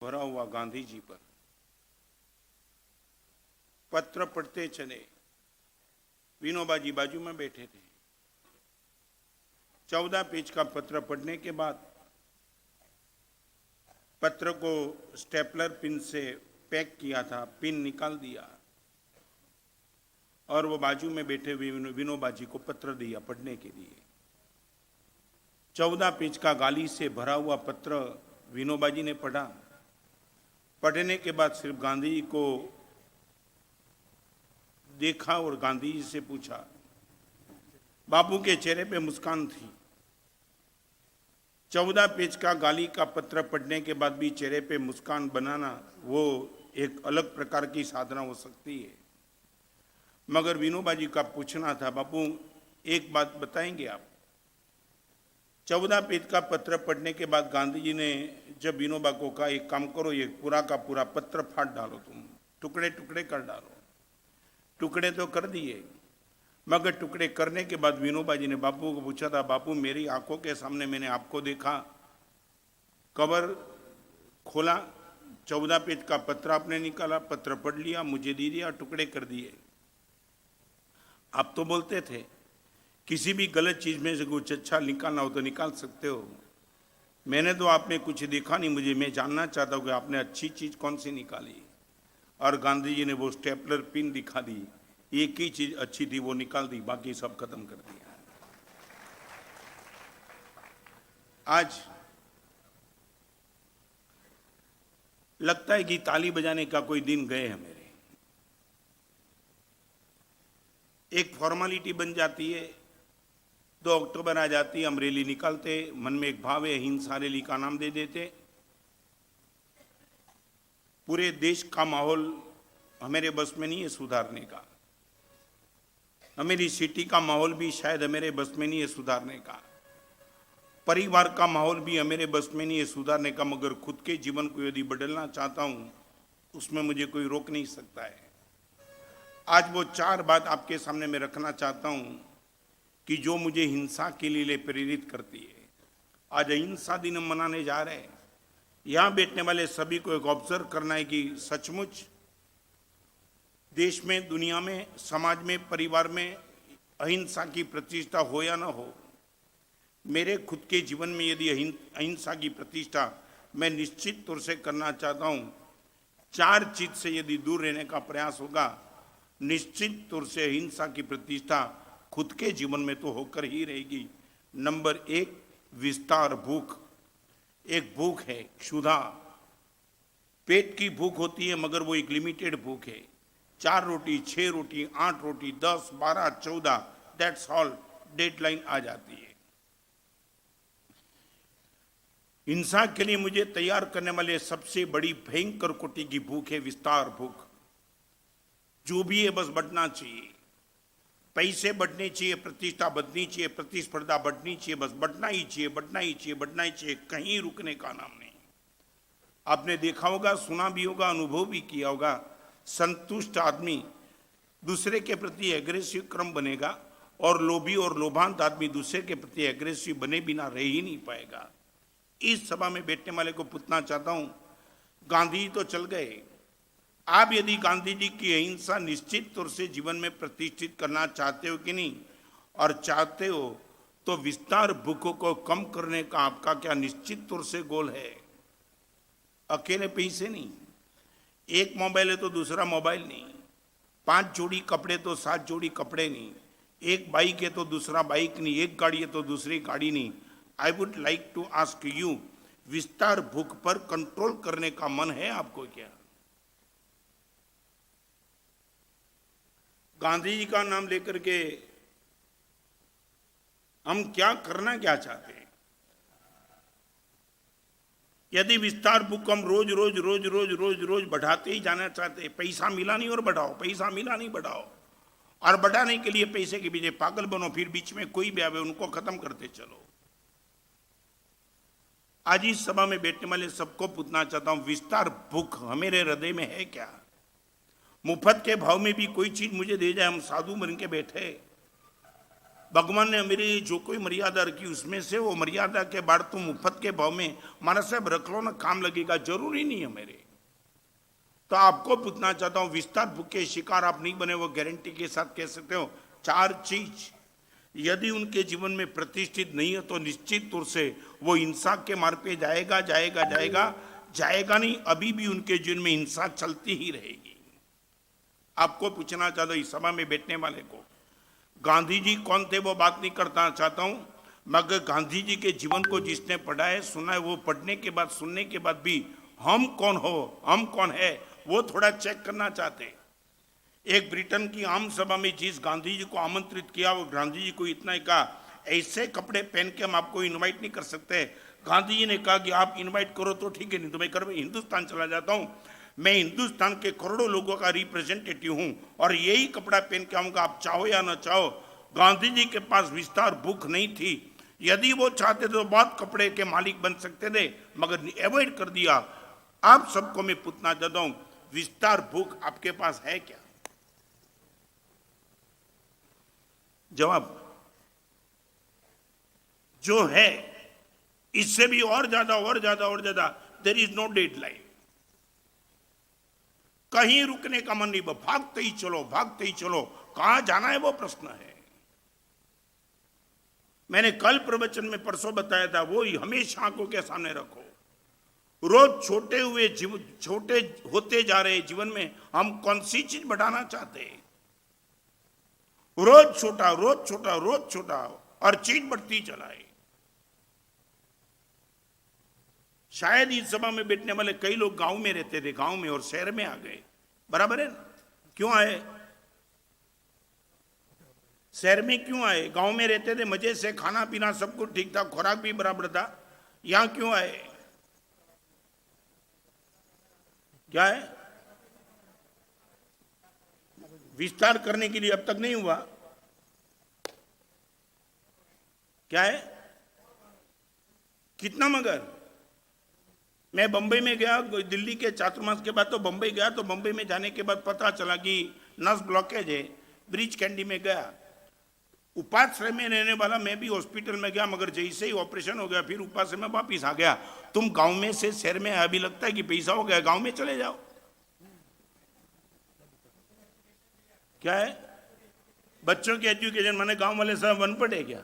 भरा हुआ गांधी जी पर पत्र पढ़ते चले। विनोबा जी बाजू में बैठे थे। 14 पेज का पत्र पढ़ने के बाद पत्र को स्टेपलर पिन से पैक किया था, पिन निकाल दिया और वो बाजू में बैठे हुए विनोबा जी को पत्र दिया पढ़ने के लिए। 14 पेज का गाली से भरा हुआ पत्र विनोबा जी ने पढ़ा। पढ़ने के बाद सिर्फ गांधी जी को देखा और गांधी जी से पूछा। बापू के चेहरे पे मुस्कान थी। 14 पेज का गाली का पत्र पढ़ने के बाद भी चेहरे पे मुस्कान बनाना वो एक अलग प्रकार की साधना हो सकती है। मगर विनोबा जी का पूछना था, बापू एक बात बताएंगे आप? 14 पेज का पत्र पढ़ने के बाद गांधी जी ने जब विनोबा को कहा, एक काम करो, ये पूरा का पूरा पत्र फाड़ डालो, तुम टुकड़े टुकड़े कर डालो। टुकड़े तो कर दिए, मगर टुकड़े करने के बाद विनोबा जी ने बापू को पूछा था, बापू मेरी आंखों के सामने मैंने आपको देखा, कवर खोला, 14 पेज का पत्र आपने निकाला, पत्र पढ़ लिया, मुझे दे दिया, टुकड़े कर दिए। आप तो बोलते थे किसी भी गलत चीज में से कुछ अच्छा निकालना हो तो निकाल सकते हो। मैंने तो आप में कुछ देखा नहीं, मैं जानना चाहता हूँ कि आपने अच्छी चीज कौन सी निकाली। और गांधी जी ने वो स्टेपलर पिन दिखा दी, एक ही चीज अच्छी थी वो निकाल दी, बाकी सब खत्म कर दिया। आज लगता है कि ताली बजाने का कोई दिन गए हैं मेरे। एक फॉर्मेलिटी बन जाती है, 2 अक्टूबर आ जाती है, हम रैली निकालते, मन में एक भाव है, हिंसा रैली का नाम दे देते। पूरे देश का माहौल हमारे बस में नहीं है सुधारने का। हमारी सिटी का माहौल भी शायद हमारे बस में नहीं है सुधारने का। परिवार का माहौल भी हमारे बस में नहीं है सुधारने का। मगर खुद के जीवन को यदि बदलना चाहता हूं, उसमें मुझे कोई रोक नहीं सकता है। आज वो 4 बात आपके सामने मैं रखना चाहता हूं कि जो मुझे हिंसा के लिए प्रेरित करती है। आज अहिंसा दिन हम मनाने जा रहे हैं। यहां बैठने वाले सभी को एक ऑब्जर्व करना है कि सचमुच देश में, दुनिया में, समाज में, परिवार में अहिंसा की प्रतिष्ठा हो या ना हो, मेरे खुद के जीवन में यदि अहिंसा की प्रतिष्ठा मैं निश्चित तौर से करना चाहता हूं, 4 चीज से यदि दूर रहने का प्रयास होगा, निश्चित तौर से अहिंसा की प्रतिष्ठा खुद के जीवन में तो होकर ही रहेगी। नंबर 1, विस्तार भूख। एक भूख है क्षुधा, पेट की भूख होती है, मगर वो एक लिमिटेड भूख है। 4 रोटी, 6 रोटी, 8 रोटी, 10, 12, 14, दैट्स ऑल, डेडलाइन आ जाती है। हिंसा के लिए मुझे तैयार करने वाले सबसे बड़ी भयंकर कोटि की भूख है विस्तार भूख। जो भी है बस बढ़ना चाहिए, पैसे बढ़ने चाहिए, प्रतिष्ठा बढ़नी चाहिए, प्रतिस्पर्धा बढ़नी चाहिए, बस बढ़ना ही चाहिए, बढ़ना ही चाहिए, बढ़ना ही चाहिए, कहीं रुकने का नाम नहीं। आपने देखा होगा, सुना भी होगा, अनुभव भी किया होगा, संतुष्ट आदमी दूसरे के प्रति एग्रेसिव क्रम बनेगा और लोभी और लोभांत आदमी दूसरे के प्रति एग्रेसिव बने बिना रह ही नहीं पाएगा। इस सभा में बैठने वाले को पूछना चाहता हूं, गांधी जी तो चल गए, आप यदि गांधी जी की अहिंसा निश्चित तौर से जीवन में प्रतिष्ठित करना चाहते हो कि नहीं, और चाहते हो तो विस्तार भूख को कम करने का आपका क्या निश्चित तौर से गोल है? अकेले पैसे नहीं, एक मोबाइल है तो दूसरा मोबाइल नहीं, 5 जोड़ी कपड़े तो 7 जोड़ी कपड़े नहीं, एक बाइक है तो दूसरा बाइक नहीं, एक गाड़ी है तो दूसरी गाड़ी नहीं। I would like to ask you, विस्तार भूख पर कंट्रोल करने का मन है आपको क्या? गांधी जी का नाम लेकर के हम क्या करना क्या चाहते हैं? यदि विस्तार भूख हम रोज रोज रोज रोज रोज रोज बढ़ाते ही जाना चाहते हैं, पैसा मिला नहीं और बढ़ाओ, पैसा मिला नहीं बढ़ाओ, और बढ़ाने के लिए पैसे के पीछे पागल बनो, फिर बीच में कोई भी आवे उनको खत्म करते चलो। आज इस सभा में बैठने वाले सबको पूछना चाहता हूं, विस्तार भूख हमारे हृदय में है क्या? मुफ्त के भाव में भी कोई चीज मुझे दे जाए, हम साधु बन के बैठे, भगवान ने मेरी जो कोई मर्यादा रखी उसमें से वो मर्यादा के बाद तुम मुफ्त के भाव में माना साहब रख लो ना, काम लगेगा, जरूरी नहीं है मेरे। तो आपको पूछना चाहता हूं, विस्तार भूख के शिकार आप नहीं बने, वो गारंटी के साथ कह सकते हो। 4 चीज यदि उनके जीवन में प्रतिष्ठित नहीं है तो निश्चित तौर से वो हिंसा के मार्ग पे जाएगा जाएगा जाएगा जाएगा नहीं, अभी भी उनके जीवन में हिंसा चलती ही रहेगी। आपको पूछना चाहता हूं, इस सभा में बैठने वाले को, गांधी जी कौन थे वो बात नहीं करना चाहता हूं, मगर गांधी जी के जीवन को जिसने पढ़ा है सुना है, वो पढ़ने के बाद सुनने के बाद भी हम कौन हो, हम कौन है, वो थोड़ा चेक करना चाहते। एक ब्रिटेन की आम सभा में जिस गांधी जी को आमंत्रित किया, वो गांधी जी को इतना ही कहा, ऐसे कपड़े पहन के हम आपको इनवाइट नहीं कर सकते। गांधी जी ने कहा कि आप इनवाइट करो तो ठीक है, नहीं तो मैं हिंदुस्तान चला जाता हूं, मैं हिंदुस्तान के करोड़ों लोगों का रिप्रेजेंटेटिव हूं और यही कपड़ा पहन के आऊंगा, आप चाहो या ना चाहो। गांधी जी के पास विस्तार भूख नहीं थी, यदि वो चाहते तो बहुत कपड़े के मालिक बन सकते थे, मगर अवॉइड कर दिया। आप सबको मैं पूछना चाहता हूं, विस्तार भूख आपके पास है क्या? जवाब जो है इससे भी और ज्यादा और ज्यादा और ज्यादा, देयर इज नो डेडलाइन, कहीं रुकने का मन नहीं, भागते ही चलो भागते ही चलो, कहां जाना है वो प्रश्न है। मैंने कल प्रवचन में परसों बताया था, वो हमेशा आंखों के सामने रखो। रोज छोटे होते जा रहे जीवन में हम कौन सी चीज बढ़ाना चाहते हैं? रोज छोटा रोज छोटा रोज छोटा और चीज बढ़ती चलाए। शायद इस सभा में बैठने वाले कई लोग गांव में रहते थे, गांव में और शहर में आ गए, बराबर है ना? क्यों आए? शहर में क्यों आए? गांव में रहते थे, मजे से खाना पीना सब कुछ ठीक था, खुराक भी बराबर था, यहां क्यों आए? क्या है? विस्तार करने के लिए, अब तक नहीं हुआ। क्या है? कितना? मगर मैं बंबई में गया, दिल्ली के चातुर्मास के बाद तो बंबई गया, तो बंबई में जाने के बाद पता चला कि नस ब्लॉकेज है, ब्रिज कैंडी में गया। उपाश्रय में रहने वाला मैं भी हॉस्पिटल में गया, मगर जैसे ही ऑपरेशन हो गया फिर उपाश्रय में वापिस आ गया। तुम गांव में से शहर में अभी लगता है कि पैसा हो गया, गांव में चले जाओ। क्या है? बच्चों की एजुकेशन माने गांव वाले सब अनपढ़ है क्या?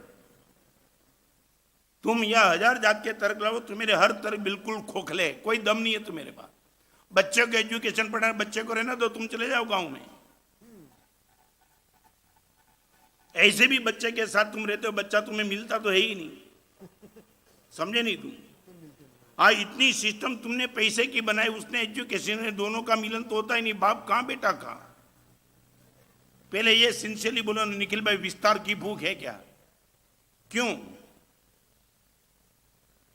तुम या 1000 जात के तर्क लाओ, तुम्हारे हर तर्क बिल्कुल खोखले, कोई दम नहीं है तुम्हारे पास। बच्चों को एजुकेशन पढ़ाना, बच्चे को रहना तो तुम चले जाओ गांव में। ऐसे भी बच्चे के साथ तुम रहते हो, बच्चा तुम्हें मिलता तो है ही नहीं, समझे नहीं तुम? हाँ, इतनी सिस्टम तुमने पैसे की बनाई, उसने एजुकेशन है, दोनों का मिलन तो होता ही नहीं। बाप कहां बेटा कहां? पहले ये सिंसियरली बोलो निखिल भाई, विस्तार की भूख है क्या? क्यों?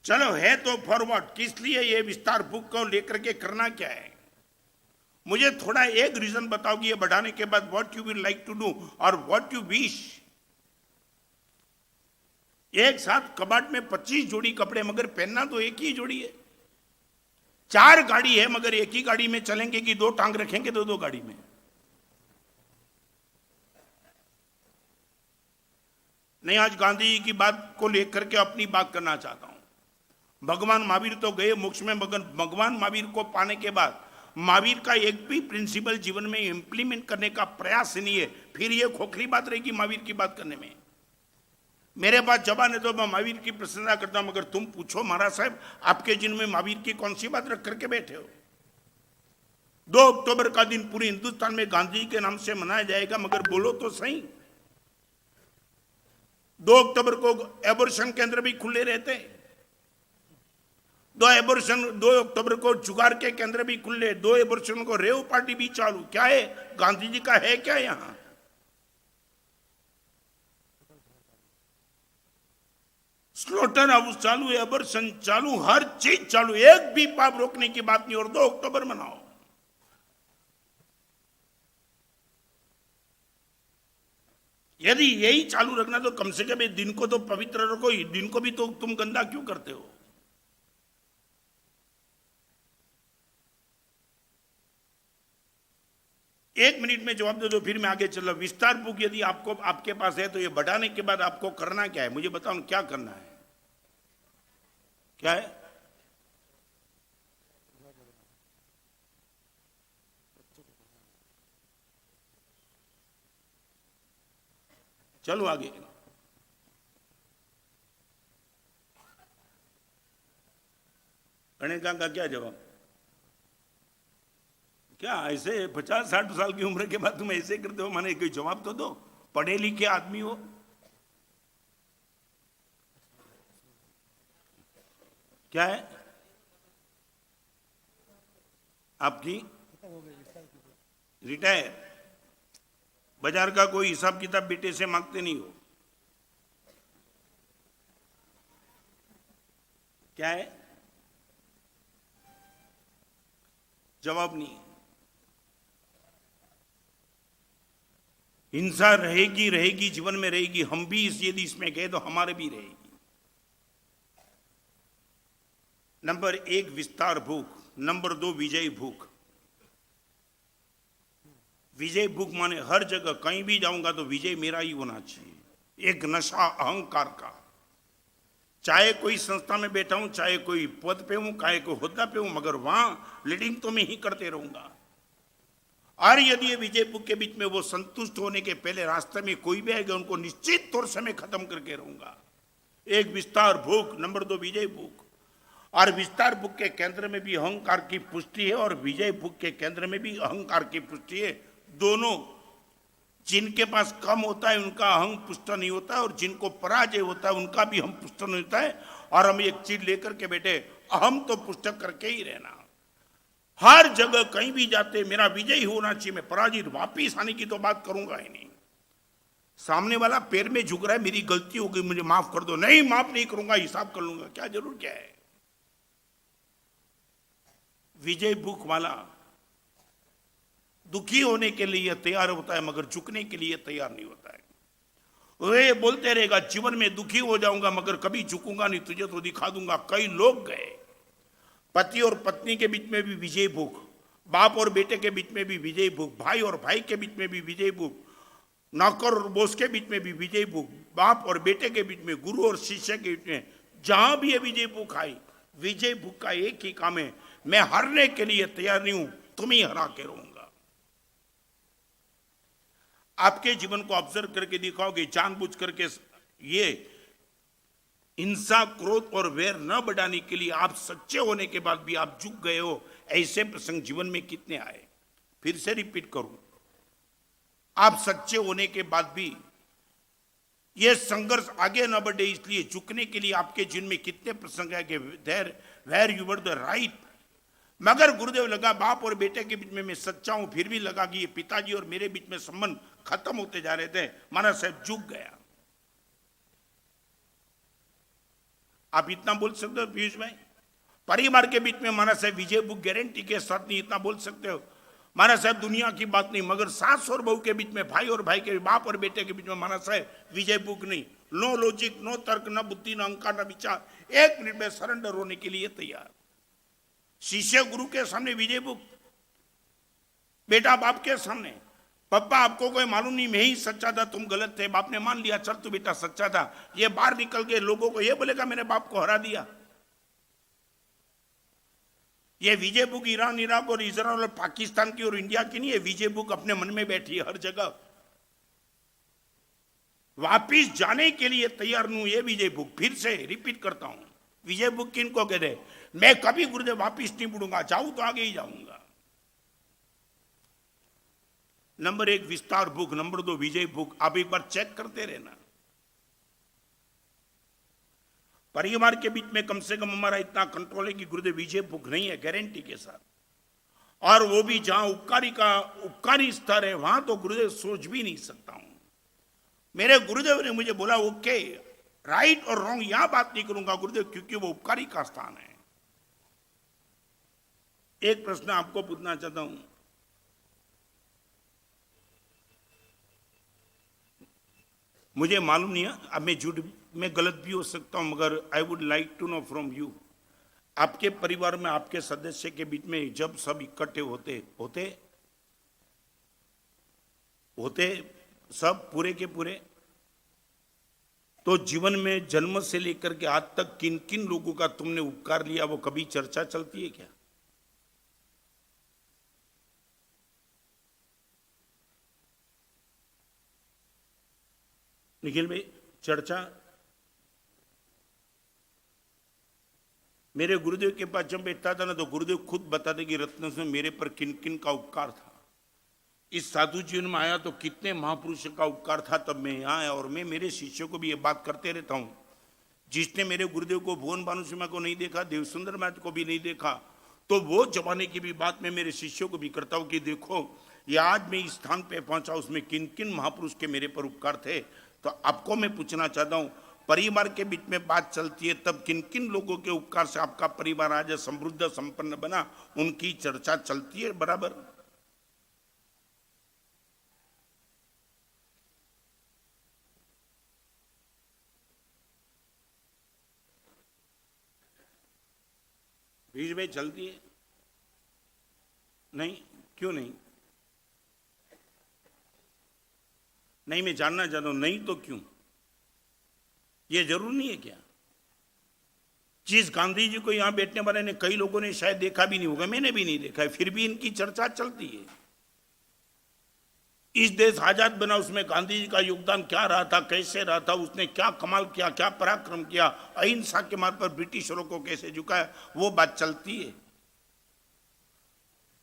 चलो है तो फॉरवर्ड, किस लिए ये विस्तार भूख को लेकर के करना क्या है? मुझे थोड़ा एक रीजन बताओ कि ये बढ़ाने के बाद what you will like to do और व्हाट यू विश। एक साथ कबाट में 25 जोड़ी कपड़े, मगर पहनना तो एक ही जोड़ी है। 4 गाड़ी है, मगर एक ही गाड़ी में चलेंगे कि 2 टांग रखेंगे तो 2 गाड़ी में? नहीं, आज गांधी जी की बात को लेकर के अपनी बात करना चाहता हूं। भगवान महावीर तो गए मोक्ष में, मगर भगवान महावीर को पाने के बाद महावीर का एक भी प्रिंसिपल जीवन में इंप्लीमेंट करने का प्रयास नहीं है। फिर ये खोखली बात रहेगी महावीर की बात करने में। मेरे पास जबान है तो मैं महावीर की प्रशंसा करता हूं, मगर तुम पूछो महाराज साहब, आपके जीवन में महावीर की कौन सी बात रख करके बैठे हो? 2 अक्टूबर का दिन पूरे हिंदुस्तान में गांधी जी के नाम से मनाया जाएगा, मगर बोलो तो सही, 2 अक्टूबर को एबॉर्शन केंद्र भी खुले रहते, 2 अक्टूबर को जुगार के केंद्र भी खुले, 2 एबॉर्शन को रेव पार्टी भी चालू। क्या है? गांधी जी का है क्या यहां? स्लॉटर हाउस चालू, एबॉर्शन चालू, हर चीज चालू, एक भी पाप रोकने की बात नहीं, और 2 अक्टूबर मनाओ। यदि यही चालू रखना तो कम से कम दिन को तो पवित्र रखो, दिन को भी तो तुम गंदा क्यों करते हो? 1 मिनट में जवाब दे दो, फिर मैं आगे चल रहा हूं। विस्तार बुक यदि आपको आपके पास है तो ये बढ़ाने के बाद आपको करना क्या है, मुझे बताओ क्या करना है, क्या है? चलो आगे। गणेश का क्या जवाब? क्या ऐसे 50-60 साल की उम्र के बाद तुम ऐसे करते हो? माने कोई जवाब तो दो, पढ़े लिखे आदमी हो। क्या है आपकी? रिटायर। बाजार का कोई हिसाब किताब बेटे से मांगते नहीं हो? क्या है? जवाब नहीं। हिंसा रहेगी रहेगी, जीवन में रहेगी। हम भी यदि इसमें गए तो हमारे भी रहेगी। नंबर 1 विस्तार भूख, नंबर 2 विजय भूख। विजय भूख माने हर जगह कहीं भी जाऊंगा तो विजय मेरा ही होना चाहिए। एक नशा अहंकार का, चाहे कोई संस्था में बैठा हूं, चाहे कोई पद पे हूं, चाहे कोई होद्दा पे हूं, मगर वहां लीडिंग तो मैं ही करते रहूंगा। और यदि ये विजय भूख के बीच में वो संतुष्ट होने के पहले रास्ते में कोई भी आएगा उनको निश्चित तौर से मैं खत्म करके रहूंगा। एक विस्तार भूख, नंबर 2 विजय भूख। और विस्तार भूख के केंद्र में भी अहंकार की पुष्टि है और विजय भूख के केंद्र में भी अहंकार की पुष्टि है। दोनों, जिनके पास कम होता है उनका अहं पुष्ट नहीं होता है और जिनको पराजय होता है उनका भी हम पुष्ट नहीं होता है। और हम एक चीज लेकर के बैठे, अहम तो पुष्ट करके ही रहना। हर जगह कहीं भी जाते मेरा विजय होना चाहिए, मैं पराजित वापिस आने की तो बात करूंगा ही नहीं। सामने वाला पैर में झुक रहा है, मेरी गलती हो गई मुझे माफ कर दो, नहीं माफ नहीं करूंगा, हिसाब कर लूंगा, क्या जरूर क्या है। विजय भूख वाला दुखी होने के लिए तैयार होता है मगर झुकने के लिए तैयार नहीं होता है। वे बोलते रहेगा जीवन में दुखी हो जाऊंगा मगर कभी झुकूंगा नहीं, तुझे तो दिखा दूंगा। कई लोग गए, पति और पत्नी के बीच में भी विजय भूख, बाप और बेटे के बीच में भी विजय भूख, भाई और भाई के बीच में भी विजय भूख, नौकर और बोस के बीच में भी विजय भूख, बाप और बेटे के बीच में, गुरु और शिष्य के बीच में, जहां भी ये विजय भूख आई, विजय भूख का एक ही काम है, मैं हारने के लिए तैयार नहीं हूं, तुम ही हरा के रहूंगा। आपके जीवन को ऑब्जर्व करके दिखाओगे, जानबूझ करके ये हिंसा, क्रोध और वैर न बढ़ाने के लिए आप सच्चे होने के बाद भी आप झुक गए हो। ऐसे प्रसंग जीवन में कितने आए? फिर से रिपीट करूं, आप सच्चे होने के बाद भी ये संघर्ष आगे न बढ़े इसलिए झुकने के लिए आपके जीवन में कितने प्रसंग है कि where you were the right. मगर गुरुदेव लगा बाप और बेटे के बीच में मैं सच्चा हूं, फिर भी लगा कि ये पिताजी और मेरे बीच में संबंध खत्म होते जा रहे थे, महाराज साहब झुक गया। आप इतना बोल सकते हो पीयूष भाई? परिवार के बीच में महाराज साहब विजय भूख गारंटी के साथ नहीं इतना बोल सकते हो? महाराज साहब दुनिया की बात नहीं, मगर सास और बहू के बीच में, भाई और भाई के, बाप और बेटे के बीच में महाराज साहब विजय भूख नहीं। नो लॉजिक, नो तर्क, न बुद्धि, न अहंकार, न विचार, 1 मिनट में सरेंडर होने के लिए तैयार। शिष्य गुरु के सामने विजय भूख, बेटा बाप के सामने, पापा आपको कोई मालूम नहीं, मैं ही सच्चा था, तुम गलत थे, बाप ने मान लिया, चल तू बेटा सच्चा था। ये बाहर निकल के लोगों को ये बोलेगा मैंने बाप को हरा दिया। ये विजय भूख ईरान, इराक और इजराइल और पाकिस्तान की और इंडिया की नहीं है, विजय भूख अपने मन में बैठी है हर जगह। वापिस जाने के लिए तैयार नहीं, ये विजय भूख। फिर से रिपीट करता हूं, विजय भूख किनको कहते हैं? मैं कभी गुरुदेव वापिस नहीं मुड़ूंगा, जाऊं तो आगे ही जाऊंगा। नंबर 1 विस्तार भूख, नंबर 2 विजय भूख। आप एक बार चेक करते रहना। परिवार के बीच में कम से कम हमारा इतना कंट्रोल है कि गुरुदेव विजय भूख नहीं है गारंटी के साथ। और वो भी जहां उपकारी स्तर है वहां तो गुरुदेव सोच भी नहीं सकता हूं। मेरे गुरुदेव ने मुझे बोला ओके, राइट और रॉन्ग यहां बात नहीं करूंगा गुरुदेव, क्योंकि वो उपकारी का स्थान है। एक प्रश्न आपको पूछना चाहता हूं, मुझे मालूम नहीं है, अब मैं झूठ में गलत भी हो सकता हूं, मगर I would like to know from you, आपके परिवार में आपके सदस्य के बीच में जब सब इकट्ठे होते होते सब पूरे के पूरे। तो जीवन में जन्म से लेकर के आज तक किन किन लोगों का तुमने उपकार लिया, वो कभी चर्चा चलती है क्या? निखिल भाई, चर्चा। मेरे गुरुदेव के पास जब बैठता था ना, तो गुरुदेव खुद बताते कि रत्न से मेरे पर किन किन का उपकार था। इस साधु जीवन में आया तो कितने महापुरुषों का उपकार था, तब मैं यहाँ आया। और मैं मेरे शिष्यों को भी ये बात करते रहता हूँ, जिसने मेरे गुरुदेव को भुवन भानुसिंह को नहीं देखा, देवसुंदर महाराज को भी नहीं देखा, तो वो जमाने की भी बात मैं मेरे शिष्यों को भी करता हूँ कि देखो ये आज मैं इस स्थान पे पहुंचा, उसमें किन किन महापुरुष के मेरे पर उपकार थे। तो आपको मैं पूछना चाहता हूँ, परिवार के बीच में बात चलती है, तब किन किन लोगों के उपकार से आपका परिवार आज समृद्ध संपन्न बना, उनकी चर्चा चलती है बराबर? बीच में चलती है? नहीं, क्यों नहीं? नहीं, मैं जानना चाहता हूं, नहीं तो क्यों? ये जरूर नहीं है क्या? जिस गांधी जी को यहां बैठने वाले ने कई लोगों ने शायद देखा भी नहीं होगा, मैंने भी नहीं देखा है, फिर भी इनकी चर्चा चलती है। इस देश आजाद बना, उसमें गांधी जी का योगदान क्या रहा था, कैसे रहा था, उसने क्या कमाल किया, क्या पराक्रम किया, अहिंसा के मार्ग पर ब्रिटिशरों को कैसे झुकाया, वो बात चलती है।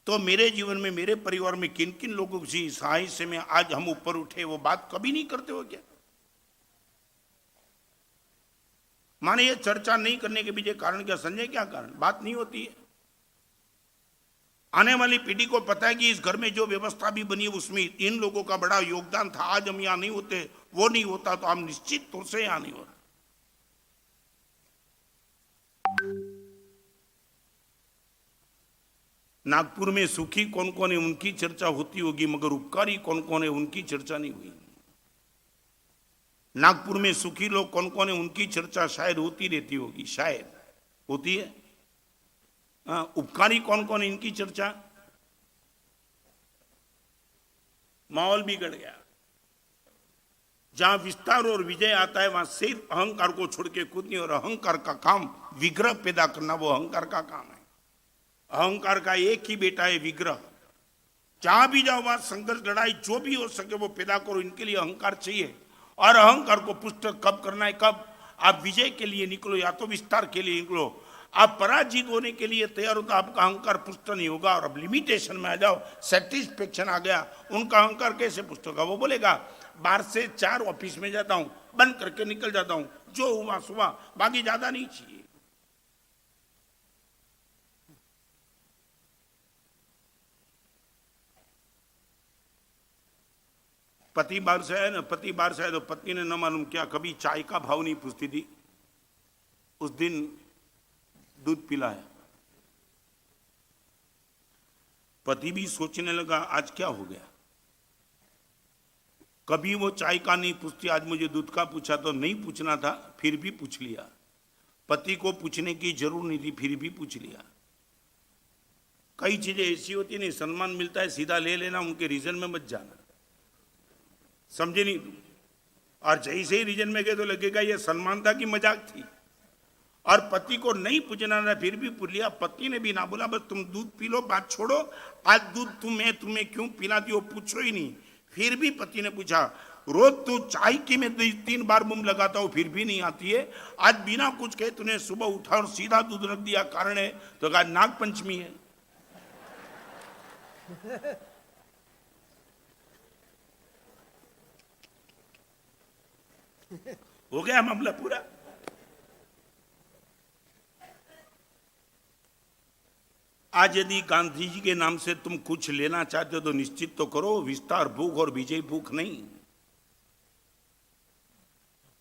तो मेरे जीवन में, मेरे परिवार में किन किन लोगों की सहायता से में आज हम ऊपर उठे, वो बात कभी नहीं करते हो क्या? माने ये चर्चा नहीं करने के पीछे कारण क्या? संजय, क्या कारण? बात नहीं होती है। आने वाली पीढ़ी को पता है कि इस घर में जो व्यवस्था भी बनी उसमें इन लोगों का बड़ा योगदान था। आज हम यहां नहीं होते, वो नहीं होता तो हम निश्चित तौर से यहां नहीं हो रहा। नागपुर में सुखी कौन कौन है उनकी चर्चा होती होगी, मगर उपकारी कौन कौन है उनकी चर्चा नहीं हुई। नागपुर में सुखी लोग कौन कौन है उनकी चर्चा शायद होती रहती होगी, शायद होती है। उपकारी कौन कौन है इनकी चर्चा? माहौल बिगड़ गया। जहां विस्तार और विजय आता है, वहां सिर्फ अहंकार को छोड़ के कुछ नहीं। और अहंकार का काम विग्रह पैदा करना, वो अहंकार का काम है। अहंकार का एक ही बेटा है, विग्रह। जहां भी जाओ वहां संघर्ष, लड़ाई जो भी हो सके वो पैदा करो। इनके लिए अहंकार चाहिए। और अहंकार को पुष्ट कब करना है? कब आप विजय के लिए निकलो या तो विस्तार के लिए निकलो। आप पराजित होने के लिए तैयार हो तो आपका अहंकार पुष्ट नहीं होगा। और अब लिमिटेशन में आ जाओ, सेटिस्फेक्शन आ गया, उनका अहंकार कैसे पुष्ट होगा? वो बोलेगा 12 से 4 ऑफिस में जाता हूं, बंद करके निकल जाता हूं, जो हुआ सुबह, बाकी ज्यादा नहीं चाहिए। पति बाहर से आया ना, पति बाहर से आया तो पत्नी ने न मालूम क्या कभी चाय का भाव नहीं पूछती थी, उस दिन दूध पिलाया। पति भी सोचने लगा आज क्या हो गया, कभी वो चाय का नहीं पूछती, आज मुझे दूध का पूछा। तो नहीं पूछना था, फिर भी पूछ लिया। पति को पूछने की जरूर नहीं थी, फिर भी पूछ लिया। कई चीजें ऐसी होती नहीं, सम्मान मिलता है सीधा ले लेना, उनके रीजन में मत जाना, समझे नहीं तुम? और जैसे ही रीजन में गए तो लगेगा ये सम्मान था कि मजाक थी। और पति को नहीं पूछना था, फिर भी पूछ लिया। पति ने भी ना बोला, बस तुम दूध पी लो, बात छोड़ो, आज दूध तुम्हें क्यों पिलाती हो, पूछो ही नहीं। फिर भी पति ने पूछा, रोज तू चाय की मैं 3 बार मुंह लगाता हूं फिर भी नहीं आती है, आज बिना कुछ कहे तूने सुबह उठा और सीधा दूध रख दिया, कारण है? तो कहा नाग पंचमी है। हो गया मामला पूरा। आज यदि गांधी जी के नाम से तुम कुछ लेना चाहते हो तो निश्चित तो करो, विस्तार भूख और विजय भूख नहीं।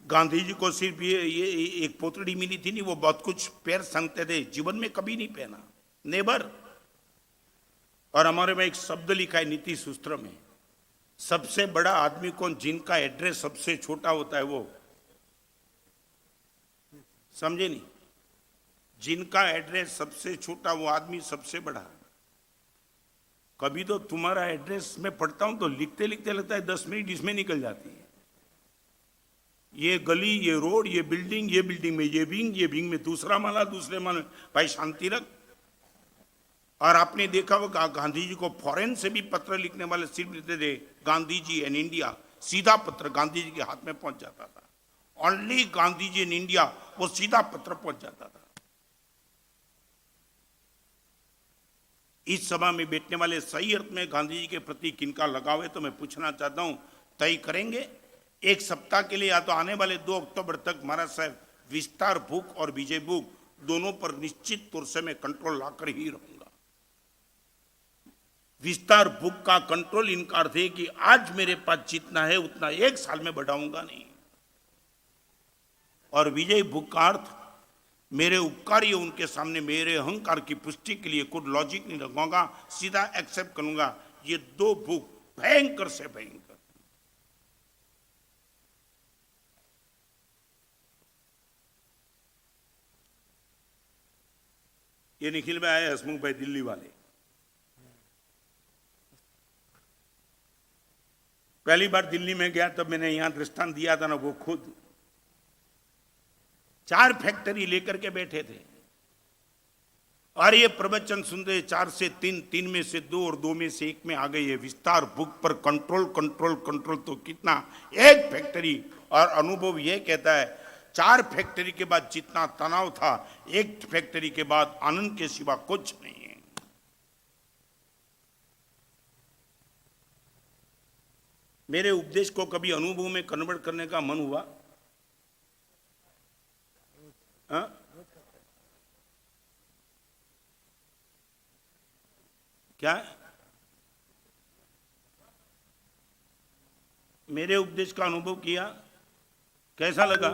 गांधी जी को सिर्फ ये एक पोतड़ी मिली थी नहीं, वो बहुत कुछ पैर संगते थे, जीवन में कभी नहीं पहना, नेवर। और हमारे में एक शब्द लिखा है नीति सूत्र में, सबसे बड़ा आदमी कौन? जिनका एड्रेस सबसे छोटा होता है वो। समझे नहीं? जिनका एड्रेस सबसे छोटा वो आदमी सबसे बड़ा। कभी तो तुम्हारा एड्रेस मैं पढ़ता हूं तो लिखते लिखते लगता है 10 मिनट इसमें निकल जाती है। ये गली, ये रोड, ये बिल्डिंग में ये विंग में दूसरा माला, दूसरे माला। भाई शांति रख। और आपने देखा होगा गांधी जी को फॉरेन से भी पत्र लिखने वाले सिर्फ लिखते थे गांधी जी इन इंडिया, सीधा पत्र गांधी जी के हाथ में पहुंच जाता था। Only Gandhi ji in India, वो सीधा पत्र पहुंच जाता था। इस सभा में बैठने वाले सही अर्थ में गांधी जी के प्रति किनका लगाव है तो मैं पूछना चाहता हूं, तय करेंगे। एक सप्ताह के लिए या तो आने वाले 2 अक्टूबर तक महाराज साहब विस्तार बुक और विजय बुक दोनों पर निश्चित तौर से मैं कंट्रोल लाकर ही रहूंगा। विस्तार बुक का कंट्रोल इनका अर्थ है कि आज मेरे पास जितना है उतना 1 साल में बढ़ाऊंगा नहीं। और विजय बुक का अर्थ मेरे उपकारी उनके सामने मेरे अहंकार की पुष्टि के लिए कुछ लॉजिक नहीं लगाऊंगा, सीधा एक्सेप्ट करूंगा। ये 2 बुक भयंकर से भयंकर। ये निखिल भाई आए, हसमुख भाई दिल्ली वाले। पहली बार दिल्ली में गया तब मैंने यहां दृष्टांत दिया था ना, वो खुद 4 फैक्ट्री लेकर के बैठे थे और ये प्रवचन सुनते 4 से 3, 3 में से 2 और 2 में से 1 में आ गई है। विस्तार बुक पर कंट्रोल कंट्रोल कंट्रोल तो कितना, 1 फैक्ट्री। और अनुभव ये कहता है 4 फैक्ट्री के बाद जितना तनाव था, 1 फैक्ट्री के बाद आनंद के सिवा कुछ नहीं है। मेरे उपदेश को कभी अनुभव में कन्वर्ट करने का मन हुआ? हाँ? क्या मेरे उपदेश का अनुभव किया? कैसा लगा?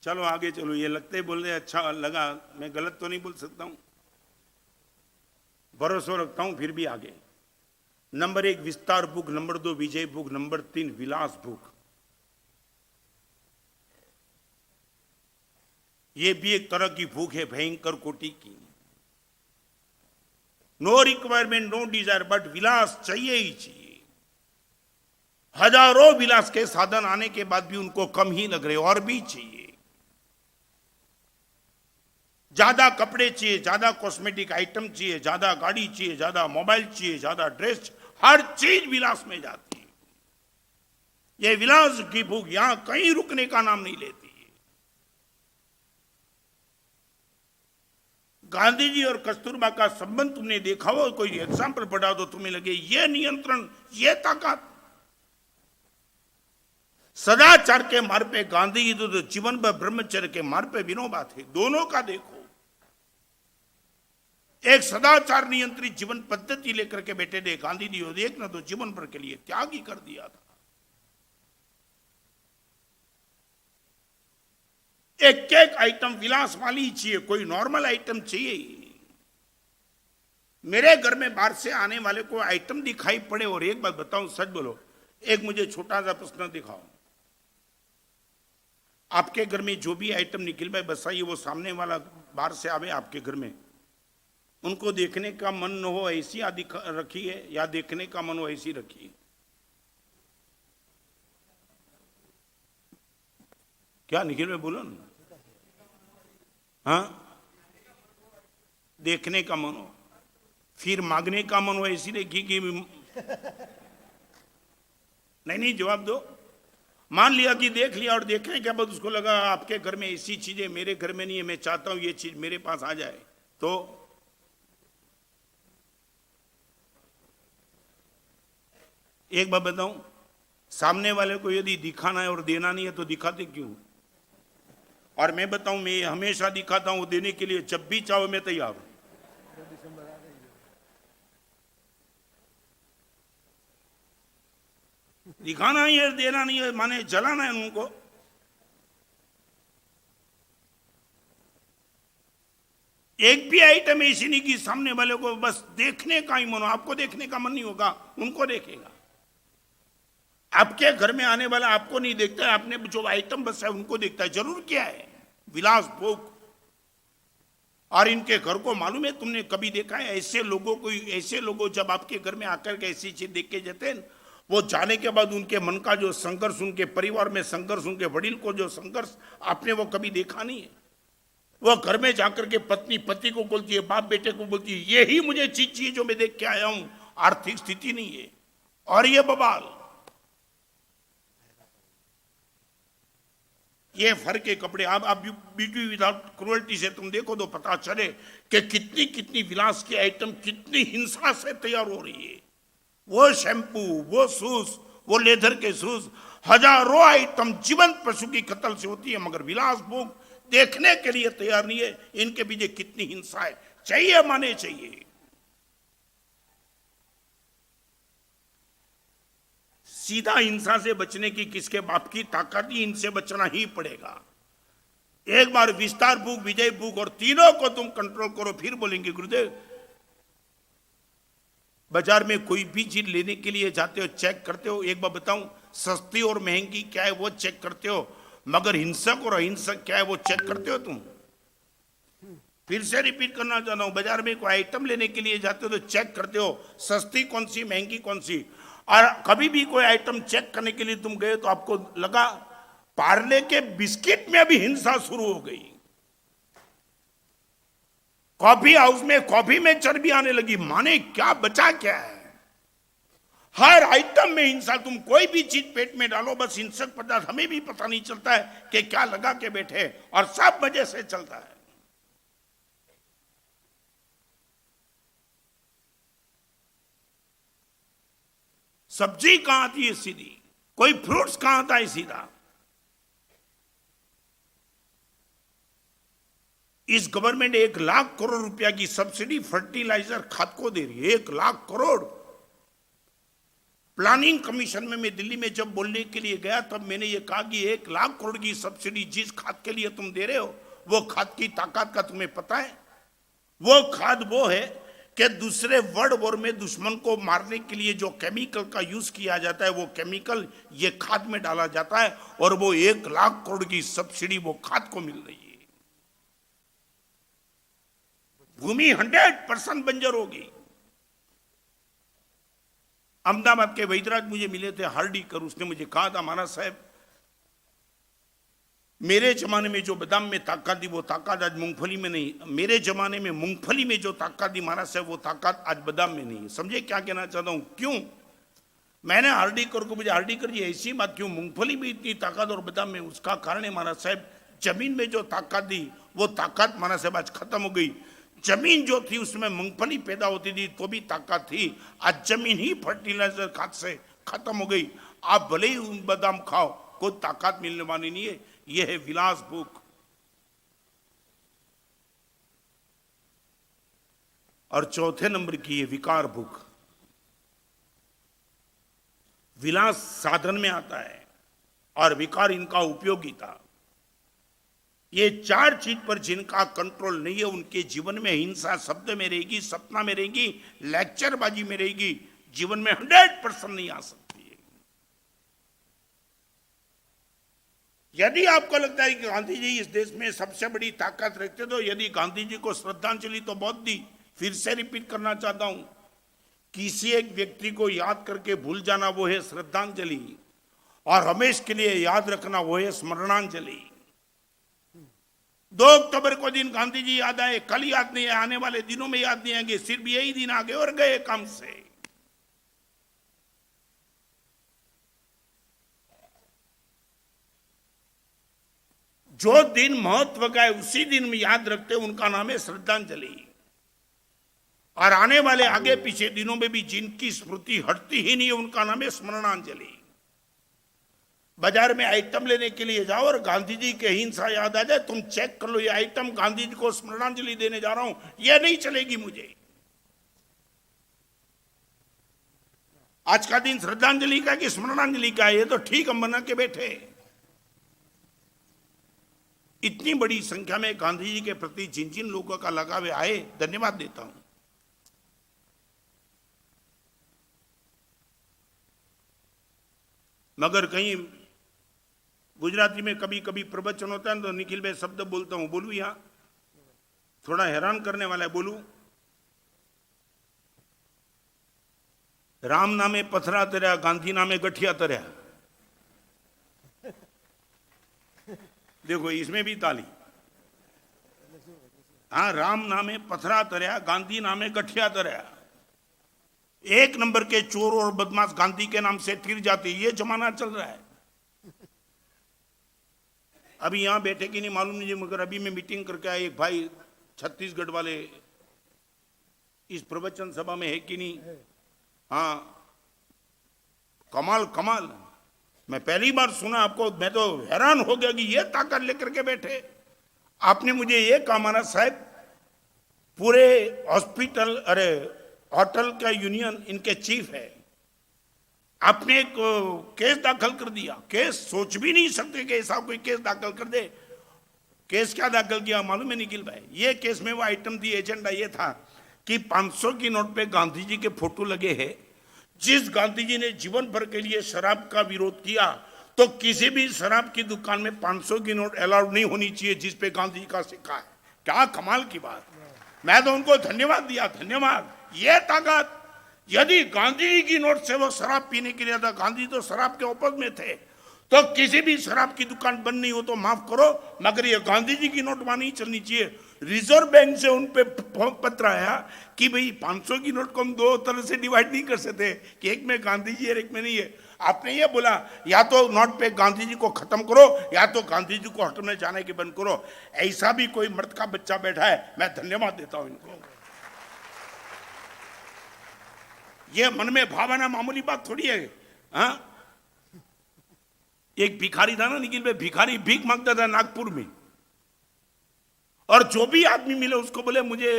चलो आगे चलो। ये लगते ही बोल रहे अच्छा लगा, मैं गलत तो नहीं बोल सकता हूं, भरोसा रखता हूं फिर भी आगे। नंबर 1 विस्तार बुक, नंबर 2 विजय बुक, नंबर 3 विलास बुक। ये भी एक तरह की भूख है, भयंकर कोटि की। No requirement, no desire, but विलास चाहिए ही चाहिए। हजारों विलास के साधन आने के बाद भी उनको कम ही लग रहे, और भी चाहिए। ज्यादा कपड़े चाहिए, ज्यादा कॉस्मेटिक आइटम चाहिए, ज्यादा गाड़ी चाहिए, ज्यादा मोबाइल चाहिए, ज्यादा ड्रेस, हर चीज विलास में जाती है। ये विलास की भूख यहां कहीं रुकने का नाम नहीं लेती। गांधी जी और कस्तूरबा का संबंध तुमने देखा हो, कोई एग्जाम्पल पढ़ा दो तुम्हें लगे ये नियंत्रण, ये ताकत। सदाचार के मार्ग पे गांधी जी तो जीवन भर ब्रह्मचर्य के मार्ग पे विनोबा थे। दोनों का देखो, एक सदाचार नियंत्रित जीवन पद्धति लेकर के बैठे थे गांधी जी, और एक ना तो जीवन भर के लिए त्याग ही कर दिया था। एक एक आइटम विलास वाली चाहिए, कोई नॉर्मल आइटम चाहिए ही नहीं। मेरे घर में बाहर से आने वाले को आइटम दिखाई पड़े, और एक बात बताऊं, सच बोलो, एक मुझे छोटा सा प्रश्न दिखाओ। आपके घर में जो भी आइटम निखिल भाई बसाइए, वो सामने वाला बाहर से आवे आपके घर में, उनको देखने का मन न हो ऐसी आदि रखी है, या देखने का मन हो ऐसी रखी है? क्या निखिल में बोलो ना। हाँ, देखने का मन हो, फिर मांगने का मन हो ऐसी रखी कि नहीं, जवाब दो। मान लिया कि देख लिया, और देखने के बाद उसको लगा आपके घर में ऐसी चीजें मेरे घर में नहीं है, मैं चाहता हूं ये चीज मेरे पास आ जाए, तो एक बात बताऊं, सामने वाले को यदि दिखाना है और देना नहीं है तो दिखाते क्यों? और मैं बताऊं, मैं हमेशा दिखाता हूं देने के लिए, जब भी चाहो मैं तैयार हूं। दिखाना ही है, देना नहीं है, माने जलाना है उनको। एक भी आइटम ऐसी नहीं कि सामने वाले को बस देखने का ही मन हो। आपको देखने का मन नहीं होगा, उनको देखेगा। आपके घर में आने वाला आपको नहीं देखता है, आपने जो आइटम बसा है उनको देखता है। जरूर क्या है? विलास भोग। और इनके घर को मालूम है, तुमने कभी देखा है ऐसे लोगों को? ऐसे लोगों जब आपके घर में आकर के ऐसी चीज देख के जाते हैं, वो जाने के बाद उनके मन का जो संघर्ष, उनके परिवार में संघर्ष, उनके वडील को जो संघर्ष, आपने वो कभी देखा नहीं है? वो घर में जाकर के पत्नी पति को बोलती है, बाप बेटे को बोलती है, यही मुझे चीज चाहिए जो मैं देख के आया हूं, आर्थिक स्थिति नहीं है। और ये बवाल, ये फर्क के कपड़े, आप ब्यूटी विदाउट क्रुएल्टी से तुम देखो तो पता चले कि कितनी कितनी विलास की आइटम कितनी हिंसा से तैयार हो रही है। वो शैम्पू, वो शूज, वो लेदर के शूज, हजारों आइटम जीवंत पशु की कत्ल से होती है, मगर विलास भोग देखने के लिए तैयार नहीं है। इनके पीछे कितनी हिंसा है, चाहिए माने चाहिए। सीधा हिंसा से बचने की किसके बाप की ताकत? ही इनसे बचना ही पड़ेगा। एक बार विस्तार भूख, विजय भूख और तीनों को तुम कंट्रोल करो, फिर बोलेंगे गुरुदेव। बाजार में कोई भी चीज लेने के लिए जाते हो, चेक करते हो? एक बार बताऊं, सस्ती और महंगी क्या है वो चेक करते हो, मगर हिंसक और अहिंसक क्या है वो चेक करते हो तुम? फिर से रिपीट करना चाहता हूं, बाजार में कोई आइटम लेने के लिए जाते हो तो चेक करते हो सस्ती कौन सी, महंगी कौन सी। और कभी भी कोई आइटम चेक करने के लिए तुम गए तो आपको लगा पार्ले के बिस्किट में भी हिंसा शुरू हो गई, कॉफी हाउस में कॉफी में चर्बी आने लगी, माने क्या बचा क्या है? हर आइटम में हिंसा। तुम कोई भी चीज पेट में डालो, बस हिंसक पदार्थ, हमें भी पता नहीं चलता है कि क्या लगा के बैठे, और सब मजे से चलता है। सब्जी कहां आती है सीधी, कोई फ्रूट्स कहां आता है सीधा? इस गवर्नमेंट 1 लाख करोड़ रुपया की सब्सिडी फर्टिलाइजर खाद को दे रही है, 1 लाख करोड़। प्लानिंग कमीशन में मैं दिल्ली में जब बोलने के लिए गया तब मैंने ये कहा कि 1 लाख करोड़ की सब्सिडी जिस खाद के लिए तुम दे रहे हो, वो खाद की ताकत का तुम्हें पता है? वो खाद वो है कि दूसरे वर्ल्ड वॉर में दुश्मन को मारने के लिए जो केमिकल का यूज किया जाता है, वो केमिकल ये खाद में डाला जाता है, और वो 1 लाख करोड़ की सब्सिडी वो खाद को मिल रही है। भूमि 100% बंजर होगी। अहमदाबाद के वैदराज मुझे मिले थे, हार्डीकर, उसने मुझे कहा था, महाराज साहब मेरे जमाने में जो बादाम में ताकत दी वो ताकत आज मूंगफली में नहीं, मेरे जमाने में मूंगफली में जो ताकत दी महाराज साहब वो ताकत आज बादाम में नहीं है। समझे क्या कहना चाहता हूं? क्यों? मैंने हार्डीकर को, मुझे हार्डीकर जी ऐसी बात क्यों, मूंगफली में इतनी ताकत और बादाम में? उसका कारण है महाराज साहब, जमीन में जो ताकत दी वो ताकत महाराज साहब आज खत्म हो गई। जमीन जो थी उसमें मूंगफली पैदा होती थी तो भी ताकत थी, आज जमीन ही फर्टिलाइजर खाद से खत्म हो गई। आप भले ही बादाम खाओ, कोई ताकत मिलने वाली नहीं है। यह है विलास भूख। और चौथे नंबर की है विकार भूख। विलास साधन में आता है और विकार इनका उपयोगिता। ये 4 चीज पर जिनका कंट्रोल नहीं है उनके जीवन में हिंसा शब्द में रहेगी, सपना में रहेगी, लेक्चरबाजी में रहेगी, जीवन में 100% नहीं आ सकती है। यदि आपको लगता है कि गांधी जी इस देश में सबसे बड़ी ताकत रखते तो यदि गांधी जी को श्रद्धांजलि तो बहुत दी, फिर से रिपीट करना चाहता हूं, किसी एक व्यक्ति को याद करके भूल जाना वो है श्रद्धांजलि, और हमेशा के लिए याद रखना वो है स्मरणांजलि। 2 अक्टूबर को दिन गांधी जी याद आए, कल याद नहीं है, आने वाले दिनों में याद नहीं आएंगे, सिर्फ यही दिन आगे और गए काम से। जो दिन महत्व का है उसी दिन में याद रखते उनका नाम है श्रद्धांजलि। और आने वाले आगे पीछे दिनों में भी जिनकी स्मृति हटती ही नहीं है उनका नाम है स्मरणांजलि। बाजार में आइटम लेने के लिए जाओ और गांधी जी के हिंसा याद आ जाए, तुम चेक कर लो ये आइटम गांधी जी को स्मरणांजलि देने जा रहा हूं, ये नहीं चलेगी मुझे। आज का दिन श्रद्धांजलि का कि स्मरणांजलि का है, ये तो ठीक हम बना के बैठे। इतनी बड़ी संख्या में गांधी जी के प्रति जिन जिन लोगों का लगाव आए, धन्यवाद देता हूं। मगर कहीं गुजराती में कभी कभी प्रवचन होता है तो निखिल भाई शब्द बोलता हूं, बोलू यहां थोड़ा हैरान करने वाला है, बोलूं? राम नामे पथरा तरया, गांधी नामे गठिया तरया। देखो इसमें भी ताली। हाँ, राम नामे पथरा तरया, गांधी नामे गठिया तरया। एक नंबर के चोर और बदमाश गांधी के नाम से तिर जाते, ये जमाना चल रहा है। अभी यहां बैठे कि नहीं मालूम नहीं, मगर अभी मैं मीटिंग करके आया, एक भाई छत्तीसगढ़ वाले इस प्रवचन सभा में है कि नहीं? हाँ, कमाल कमाल। मैं पहली बार सुना आपको, मैं तो हैरान हो गया कि ये ताकत लेकर के बैठे। आपने मुझे ये कहा महाराज साहब, पूरे हॉस्पिटल, अरे होटल का यूनियन इनके चीफ है, आपने एक केस दाखिल कर दिया। केस सोच भी नहीं सकते कि ऐसा कोई केस दाखिल कर दे। केस क्या दाखिल किया मालूम है निखिल भाई? ये केस में वो आइटम थी, एजेंडा ये था कि 500 की नोट पे गांधी जी के फोटो लगे हैं। जिस गांधी जी ने जीवन भर के लिए शराब का विरोध किया, तो किसी भी शराब की दुकान में 500 की नोट अलाउड नहीं होनी चाहिए जिस पे गांधी जी का सिक्का है। क्या कमाल की बात। मैं तो उनको धन्यवाद दिया, धन्यवाद। ये ताकत, यदि गांधी जी की नोट से वो शराब पीने के लिए था, गांधी तो शराब के ओपन में थे, तो किसी भी शराब की दुकान बंद नहीं हो तो माफ करो, मगर ये गांधी जी की नोट वहां नहीं चलनी चाहिए। रिजर्व बैंक से उन पे पत्र आया कि भाई 500 की नोट को हम दो तरह से डिवाइड नहीं कर सकते कि एक में गांधी जी है एक में नहीं है। आपने ये बोला या तो नोट पे गांधी जी को खत्म करो या तो गांधी जी को हटने जाने के बंद करो। ऐसा भी कोई मर्द का बच्चा बैठा है, मैं धन्यवाद देता हूं इनको। ये मन में भावना मामूली बात थोड़ी है। हाँ, एक भिखारी था ना निखिल भाई, भिखारी भीख मांगता था नागपुर में, और जो भी आदमी मिले उसको बोले मुझे,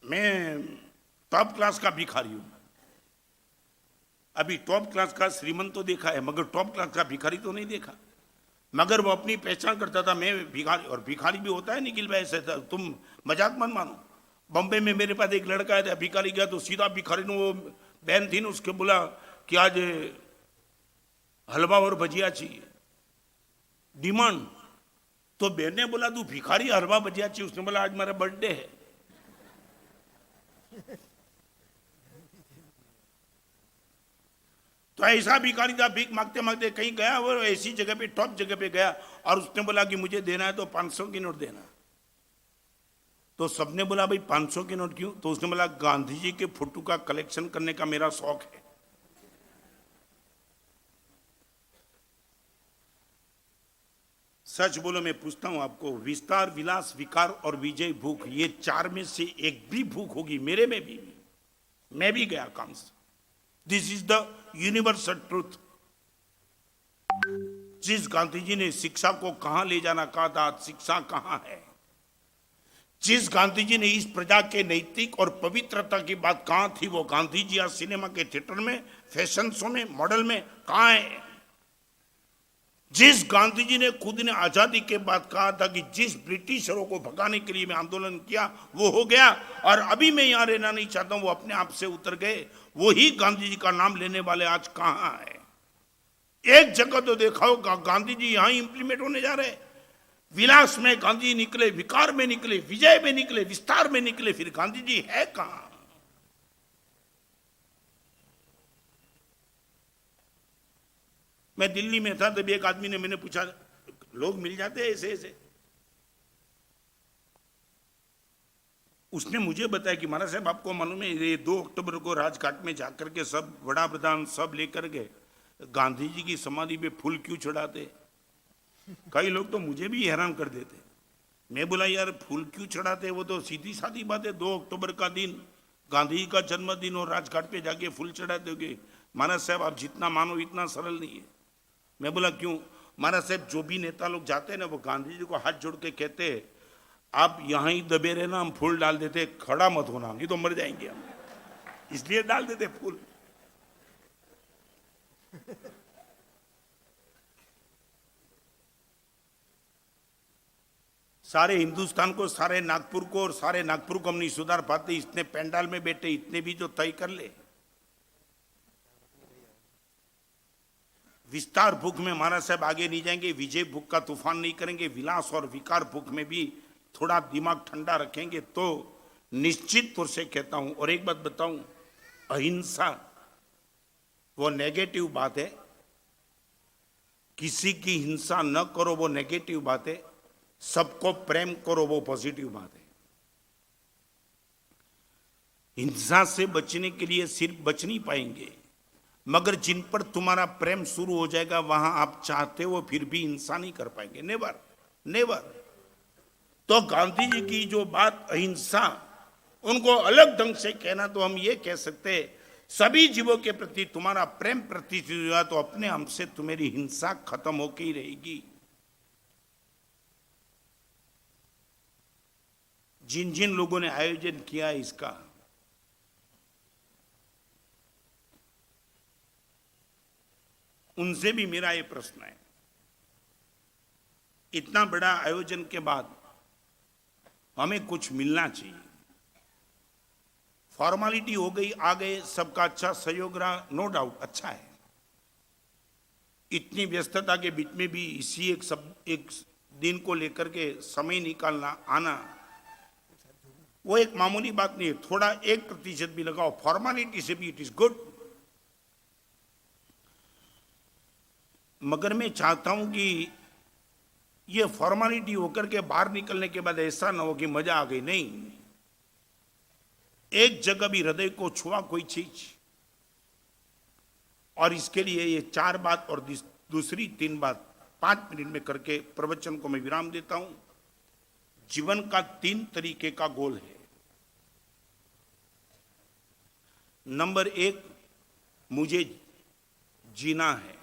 मैं टॉप क्लास का भिखारी हूं। अभी टॉप क्लास का श्रीमंत तो देखा है, मगर टॉप क्लास का भिखारी तो नहीं देखा। मगर वो अपनी पहचान करता था, मैं भिखारी। और भिखारी भी होता है निखिल भाई, ऐसे तुम मजाक मत मानो। बॉम्बे में मेरे पास एक लड़का है, भिखारी गया तो सीधा भिखारी ने, वो बहन थी ना, उसके बोला कि आज हलवा और भजिया चाहिए, डिमांड। तो बहन ने बोला तू भिखारी, हलवा भजिया चाहिए? उसने बोला आज मेरा बर्थडे है। तो ऐसा भिखारी था, भीख मांगते मांगते कहीं गया, वो ऐसी जगह पे, टॉप जगह पे गया, और उसने बोला कि मुझे देना है तो 500 की नोट देना। तो सबने बोला भाई 500 की नोट क्यों? तो उसने बोला गांधी जी के फोटो का कलेक्शन करने का मेरा शौक है। सच बोलो, मैं पूछता हूं आपको, विस्तार, विलास, विकार और विजय भूख, ये चार में से एक भी भूख होगी मेरे में भी, मैं भी गया काम से। This is the universal truth. जिस गांधी जी ने शिक्षा को कहां ले जाना कहा था, शिक्षा कहां है? जिस गांधी जी ने इस प्रजा के नैतिक और पवित्रता की बात कहां थी, वो गांधी जी आज सिनेमा के थिएटर में, फैशन शो में, मॉडल में कहां है? जिस गांधी जी ने खुद ने आजादी के बाद कहा था कि जिस ब्रिटिशरों को भगाने के लिए मैं आंदोलन किया वो हो गया, और अभी मैं यहां रहना नहीं चाहता हूं, वो अपने आप से उतर गए, वही गांधी जी का नाम लेने वाले आज कहां है? एक जगह तो देखा होगा गांधी जी यहां इंप्लीमेंट होने जा रहे। विलास में गांधी निकले, विकार में निकले, विजय में निकले, विस्तार में निकले, फिर गांधी जी है कहां? मैं दिल्ली में था तभी एक आदमी ने, मैंने पूछा, लोग मिल जाते हैं ऐसे ऐसे? उसने मुझे बताया कि महाराज साहब आपको मालूम है ये 2 अक्टूबर को राजघाट में जाकर के सब बड़ा प्रधान सब लेकर के गांधी जी की समाधि पे फूल क्यों चढ़ाते? कई लोग तो मुझे भी हैरान कर देते। मैं बोला यार फूल क्यों चढ़ाते? वो तो सीधी सादी बात है, 2 अक्टूबर का दिन गांधी जी का जन्मदिन और राजघाट पे जाके फूल चढ़ाते होगे। महाराज साहब आप जितना मानो इतना सरल नहीं है। मैं बोला क्यों? महाराज साहब जो भी नेता लोग जाते हैं ना, वो गांधी जी को हाथ जोड़ के कहते हैं आप यहां ही दबे रहना, हम फूल डाल देते, खड़ा मत होना नहीं तो मर जाएंगे हम, इसलिए डाल देते फूल। सारे हिंदुस्तान को, सारे नागपुर को, और सारे नागपुर को हम नहीं सुधार पाते, इतने पंडाल में बैठे, इतने भी जो तय कर ले। विस्तार भूख में महाराज साहब आगे नहीं जाएंगे, विजय भूख का तूफान नहीं करेंगे, विलास और विकार भूख में भी थोड़ा दिमाग ठंडा रखेंगे तो निश्चित तौर से कहता हूं। और एक बात बताऊं, अहिंसा वो नेगेटिव बात है, किसी की हिंसा न करो वो नेगेटिव बात है, सबको प्रेम करो वो पॉजिटिव बात है। हिंसा से बचने के लिए सिर्फ बच नहीं पाएंगे, मगर जिन पर तुम्हारा प्रेम शुरू हो जाएगा वहां आप चाहते हो फिर भी हिंसा नहीं कर पाएंगे, नेवर नेवर। तो गांधी जी की जो बात अहिंसा, उनको अलग ढंग से कहना तो हम ये कह सकते हैं, सभी जीवों के प्रति तुम्हारा प्रेम प्रतिष्ठित हुआ तो अपने हम से तुम्हारी हिंसा खत्म होकर ही रहेगी। जिन जिन लोगों ने आयोजन किया इसका, उनसे भी मेरा ये प्रश्न है, इतना बड़ा आयोजन के बाद हमें कुछ मिलना चाहिए। फॉर्मेलिटी हो गई, आ गए, सबका अच्छा सहयोग रहा, नो डाउट अच्छा है। इतनी व्यस्तता के बीच में भी इसी एक दिन को लेकर के समय निकालना आना, वो एक मामूली बात नहीं है। थोड़ा 1% भी लगाओ, फॉर्मेलिटी से भी इट इज गुड। मगर मैं चाहता हूं कि ये फॉर्मेलिटी होकर के बाहर निकलने के बाद ऐसा ना हो कि मजा आ गई, नहीं। एक जगह भी हृदय को छुआ कोई चीज, और इसके लिए ये 4 बात और दूसरी 3 बात 5 मिनट में करके प्रवचन को मैं विराम देता हूं। जीवन का 3 तरीके का गोल है। नंबर 1, मुझे जीना है।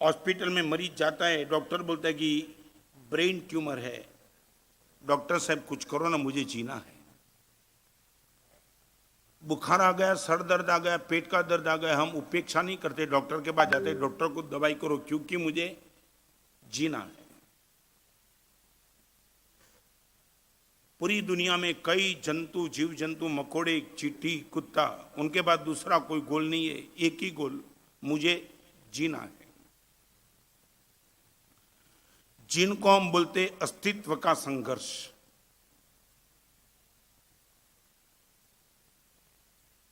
हॉस्पिटल में मरीज जाता है, डॉक्टर बोलता है कि ब्रेन ट्यूमर है, डॉक्टर साहब कुछ करो ना, मुझे जीना है। बुखार आ गया, सर दर्द आ गया, पेट का दर्द आ गया, हम उपेक्षा नहीं करते, डॉक्टर के पास जाते, डॉक्टर को दवाई करो, क्योंकि मुझे जीना है। पूरी दुनिया में कई जंतु, जीव जंतु, मकोड़े, चींटी, कुत्ता, उनके बाद दूसरा कोई गोल नहीं है, एक ही गोल, मुझे जीना है। जिनको हम बोलते अस्तित्व का संघर्ष,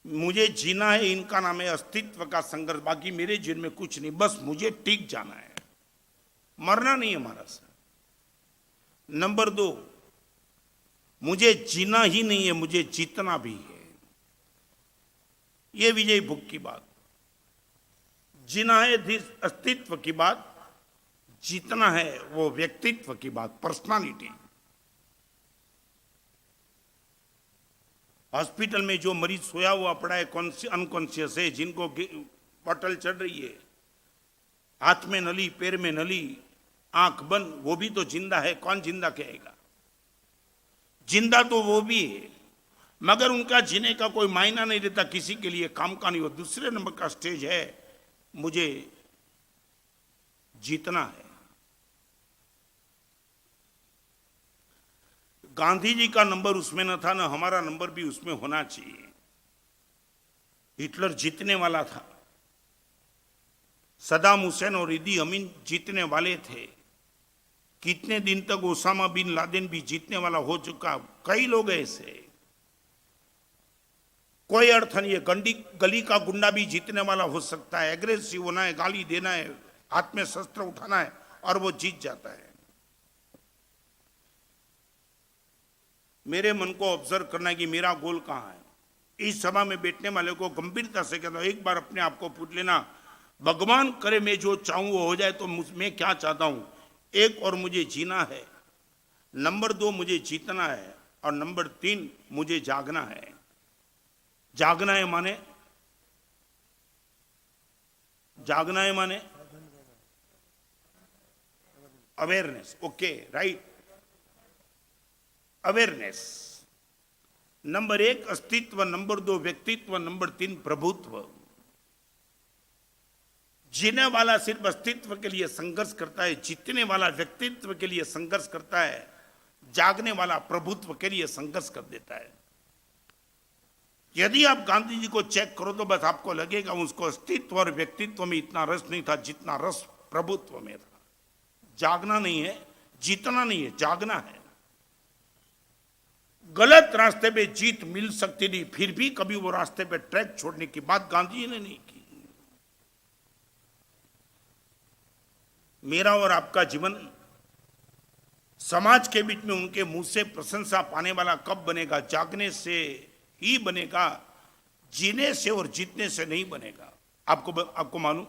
मुझे जीना है, इनका नाम है अस्तित्व का संघर्ष। बाकी मेरे जीवन में कुछ नहीं, बस मुझे टिक जाना है, मरना नहीं है हमारा सर। नंबर 2, मुझे जीना ही नहीं है, मुझे जीतना भी है। यह विजय भुग की बात। जीना है अस्तित्व की बात, जीतना है वो व्यक्तित्व की बात, पर्सनालिटी। हॉस्पिटल में जो मरीज सोया हुआ पड़ा है, अनकॉन्शियस है, जिनको बॉटल चढ़ रही है, हाथ में नली, पैर में नली, आंख बंद, वो भी तो जिंदा है। कौन जिंदा कहेगा? जिंदा तो वो भी है, मगर उनका जीने का कोई मायना नहीं रहता, किसी के लिए काम का नहीं हो। दूसरे नंबर का स्टेज है, मुझे जीतना है। गांधी जी का नंबर उसमें न था, ना हमारा नंबर भी उसमें होना चाहिए। हिटलर जीतने वाला था, सदाम हुसैन और इदी अमीन जीतने वाले थे। कितने दिन तक ओसामा बिन लादेन भी जीतने वाला हो चुका। कई लोग ऐसे, कोई अर्थ नहीं है। गली का गुंडा भी जीतने वाला हो सकता है। एग्रेसिव होना है, गाली देना है, हाथ में शस्त्र उठाना है, और वो जीत जाता है। मेरे मन को ऑब्जर्व करना है कि मेरा गोल कहां है। इस सभा में बैठने वाले को गंभीरता से कहता हूं, एक बार अपने आप को पूछ लेना, भगवान करे मैं जो चाहूं वो हो जाए, तो मैं क्या चाहता हूं? 1, और मुझे जीना है। नंबर 2, मुझे जीतना है। और नंबर 3, मुझे जागना है। जागना है माने, जागना है माने awareness. Okay, right, awareness. Number 1 अस्तित्व, नंबर 2 व्यक्तित्व, नंबर 3 प्रभुत्व। जीने वाला सिर्फ अस्तित्व के लिए संघर्ष करता है, जीतने वाला व्यक्तित्व के लिए संघर्ष करता है, जागने वाला प्रभुत्व के लिए संघर्ष कर देता है। यदि आप गांधी जी को चेक करो तो बस आपको लगेगा उसको अस्तित्व और व्यक्तित्व में इतना रस नहीं था जितना रस प्रभुत्व में था। जागना नहीं है, जीतना नहीं है, जागना है। गलत रास्ते पे जीत मिल सकती थी, फिर भी कभी वो रास्ते पे ट्रैक छोड़ने की बात गांधी जी ने नहीं की। मेरा और आपका जीवन समाज के बीच में उनके मुंह से प्रशंसा पाने वाला कब बनेगा? जागने से ही बनेगा, जीने से और जीतने से नहीं बनेगा। आपको मालूम,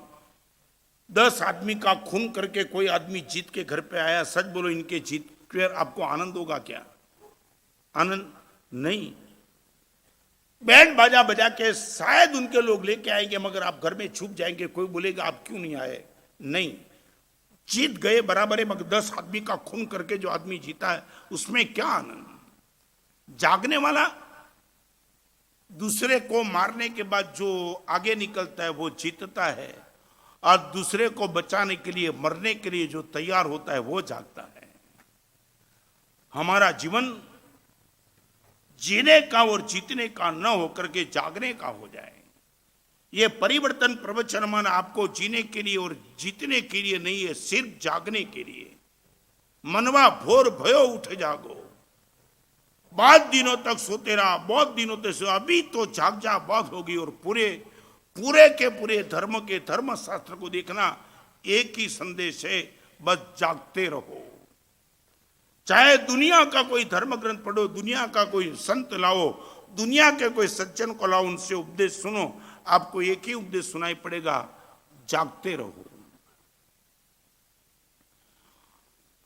10 आदमी का खून करके कोई आदमी जीत के घर पे आया, सच बोलो, इनके जीत पर आपको आनंद होगा क्या? आनंद नहीं। बैंड बाजा बजा के शायद उनके लोग लेके आएंगे, मगर आप घर में छुप जाएंगे, कोई बोलेगा आप क्यों नहीं आए? नहीं, जीत गए बराबर है, मगर 10 आदमी का खून करके जो आदमी जीता है उसमें क्या आनंद? जागने वाला दूसरे को मारने के बाद जो आगे निकलता है वो जीतता है, और दूसरे को बचाने के लिए, मरने के लिए जो तैयार होता है वो जागता है। हमारा जीवन जीने का और जीतने का न होकर के जागने का हो जाए। ये परिवर्तन प्रवचन मन आपको जीने के लिए और जीतने के लिए नहीं है, सिर्फ जागने के लिए। मनवा भोर भयो उठ जागो, बहुत दिनों तक सोते रहा, बहुत दिनों तक सो, अभी तो जाग जा बात होगी। और पूरे के पूरे धर्म के धर्म शास्त्र को देखना, एक ही संदेश है, बस जागते रहो। चाहे दुनिया का कोई धर्म ग्रंथ पढ़ो, दुनिया का कोई संत लाओ, दुनिया के कोई सज्जन को लाओ, उनसे उपदेश सुनो, आपको एक ही उपदेश सुनाई पड़ेगा, जागते रहो।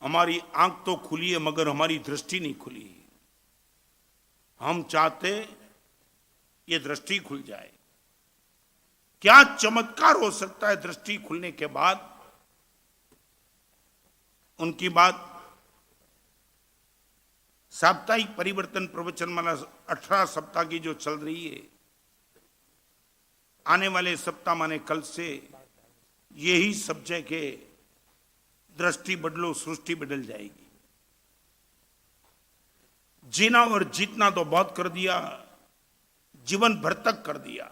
हमारी आंख तो खुली है, मगर हमारी दृष्टि नहीं खुली। हम चाहते ये दृष्टि खुल जाए। क्या चमत्कार हो सकता है दृष्टि खुलने के बाद? उनकी बात साप्ताहिक परिवर्तन प्रवचन माला 18 सप्ताह की जो चल रही है, आने वाले सप्ताह माने कल से यही सब्जेक्ट है, दृष्टि बदलो सृष्टि बदल जाएगी। जीना और जीतना तो बहुत कर दिया, जीवन भर तक कर दिया।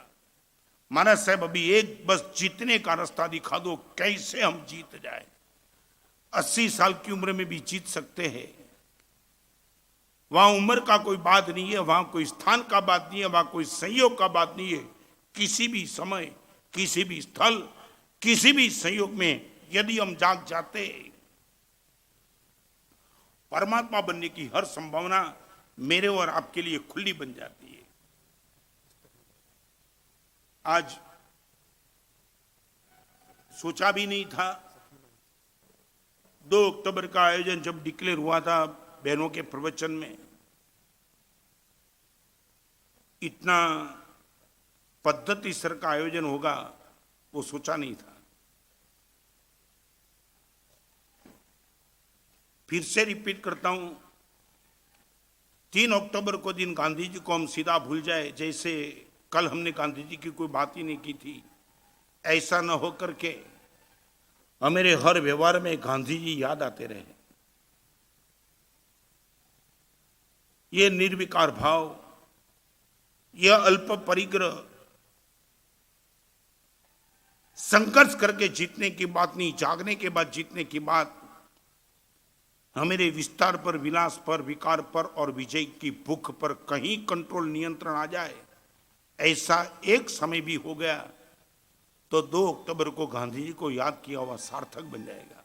महाराज साहब अभी एक बस जीतने का रास्ता दिखा दो, कैसे हम जीत जाए। 80 साल की उम्र में भी जीत सकते हैं। वहां उम्र का कोई बात नहीं है, वहां कोई स्थान का बात नहीं है, वहां कोई संयोग का बात नहीं है। किसी भी समय, किसी भी स्थल, किसी भी संयोग में यदि हम जाग जाते, परमात्मा बनने की हर संभावना मेरे और आपके लिए खुली बन जाती है। आज सोचा भी नहीं था, 2 अक्टूबर का आयोजन जब डिक्लेयर हुआ था बहनों के प्रवचन में, इतना पद्धति सर का आयोजन होगा वो सोचा नहीं था। फिर से रिपीट करता हूं, 3 अक्टूबर को दिन गांधी जी को हम सीधा भूल जाए, जैसे कल हमने गांधी जी की कोई बात ही नहीं की थी, ऐसा न हो करके हमारे हर व्यवहार में गांधी जी याद आते रहे। ये निर्विकार भाव, यह अल्प परिग्रह, संघर्ष करके जीतने की बात नहीं, जागने के बाद जीतने की बात। हमारे विस्तार पर, विलास पर, विकार पर और विजय की भूख पर कहीं कंट्रोल, नियंत्रण आ जाए, ऐसा एक समय भी हो गया तो 2 अक्टूबर को गांधी जी को याद किया हुआ सार्थक बन जाएगा।